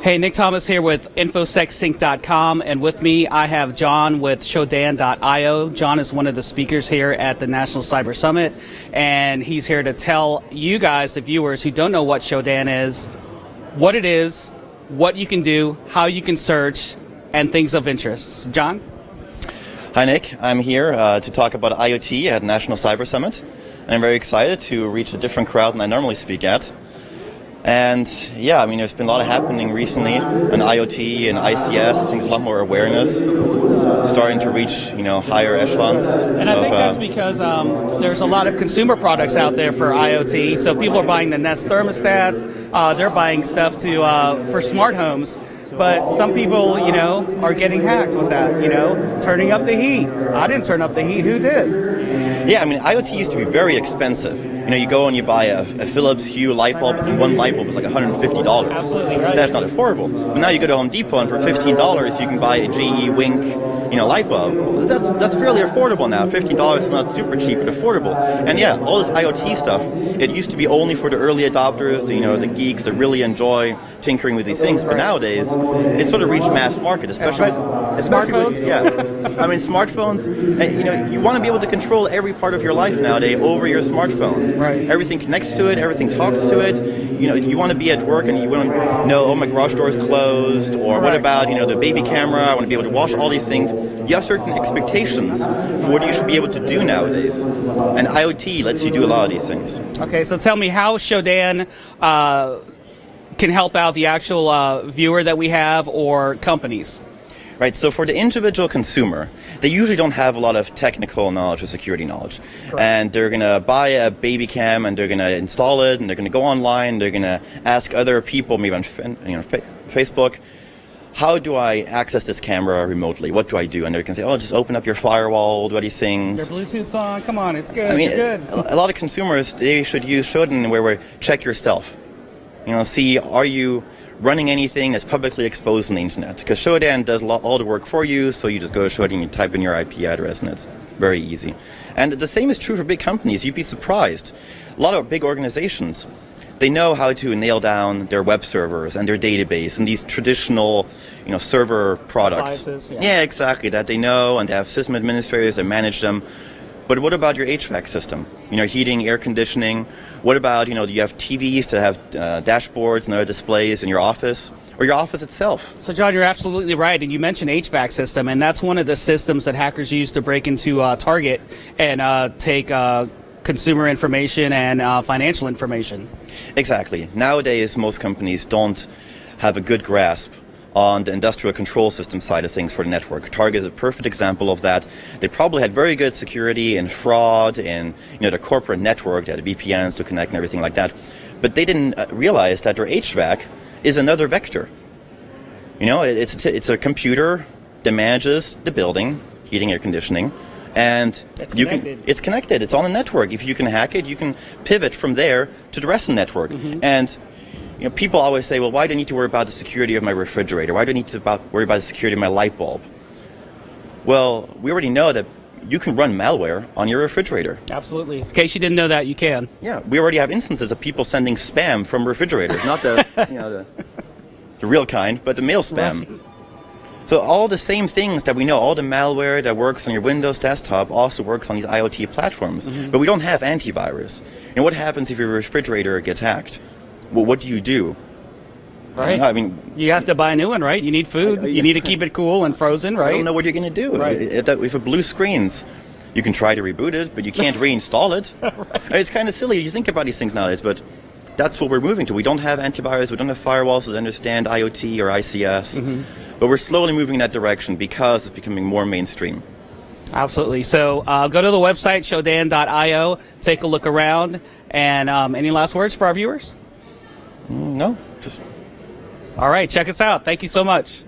Hey, Nick Thomas here with InfoSecSync.com, and with me I have John with Shodan.io. John is one of the speakers here at the National Cyber Summit, and he's here to tell you guys, the viewers who don't know what Shodan is, what it is, what you can do, how you can search, and things of interest. So, John? Hi, Nick. I'm here to talk about IoT at National Cyber Summit. And I'm very excited to reach a different crowd than I normally speak at. And yeah, I mean, there's been a lot of happening recently on IoT and ICS. I think there's a lot more awareness starting to reach, higher echelons. And I think that's because there's a lot of consumer products out there for IoT. So people are buying the Nest thermostats. They're buying stuff for smart homes. But some people, are getting hacked with that, turning up the heat. I didn't turn up the heat. Who did? Yeah, I mean, IoT used to be very expensive. You go and you buy a Philips Hue light bulb, and one light bulb is like $150. Absolutely right. That's not affordable. But now you go to Home Depot, and for $15 you can buy a GE Wink, light bulb. That's fairly affordable now. $15 is not super cheap, but affordable. And yeah, all this IoT stuff, it used to be only for the early adopters, the geeks that really enjoy tinkering with these things. But nowadays, it's sort of reached mass market, especially smartphones. I mean, smartphones. And, you want to be able to control every part of your life nowadays over your smartphones. Right. Everything connects to it. Everything talks to it. You want to be at work and you want to know, oh, my garage door is closed, or what about the baby camera? I want to be able to watch all these things. You have certain expectations for what you should be able to do nowadays, and IoT lets you do a lot of these things. Okay, so tell me how Shodan can help out the actual viewer that we have or companies. Right, so for the individual consumer, they usually don't have a lot of technical knowledge or security knowledge. Correct. And they're going to buy a baby cam and they're going to install it and they're going to go online, they're going to ask other people, maybe on Facebook, how do I access this camera remotely? What do I do? And they're going to say, oh, just open up your firewall, do all these things. Your Bluetooth's on, come on, it's good, I mean, you're good. A lot of consumers, they should use Shodan where we check yourself. See, are you running anything that's publicly exposed on the internet? Because Shodan does all the work for you, so you just go to Shodan, you type in your IP address, and it's very easy. And the same is true for big companies. You'd be surprised. A lot of big organizations, they know how to nail down their web servers and their database and these traditional, server products. Devices, yeah, exactly, that they know, and they have system administrators that manage them. But what about your HVAC system? Heating, air conditioning. What about, you have TVs that have dashboards and other displays in your office, or your office itself? So, John, you're absolutely right. And you mentioned HVAC system, and that's one of the systems that hackers use to break into Target and take consumer information and financial information. Exactly. Nowadays, most companies don't have a good grasp on the industrial control system side of things for the network. Target is a perfect example of that. They probably had very good security and fraud and the corporate network, they had VPNs to connect and everything like that. But they didn't realize that their HVAC is another vector. It's a computer that manages the building, heating, air conditioning, and it's connected. It's on a network. If you can hack it, you can pivot from there to the rest of the network. Mm-hmm. And people always say, well, why do I need to worry about the security of my refrigerator? Why do I need to worry about the security of my light bulb? Well, we already know that you can run malware on your refrigerator. Absolutely. In case you didn't know that, you can. Yeah, we already have instances of people sending spam from refrigerators, not the the real kind, but the mail spam. Right. So all the same things that we know, all the malware that works on your Windows desktop also works on these IoT platforms. Mm-hmm. But we don't have antivirus. What happens if your refrigerator gets hacked? Well, what do you do? Right. I mean, you have to buy a new one, right? You need food. You need to keep it cool and frozen, right? I don't know what you're going to do. Right. If it blue screens, you can try to reboot it, but you can't reinstall it. Right. It's kind of silly. You think about these things nowadays, but that's what we're moving to. We don't have antivirus. We don't have firewalls that understand IoT or ICS. Mm-hmm. But we're slowly moving in that direction because it's becoming more mainstream. Absolutely. So go to the website, Shodan.io, take a look around. And any last words for our viewers? No, just... All right, check us out. Thank you so much.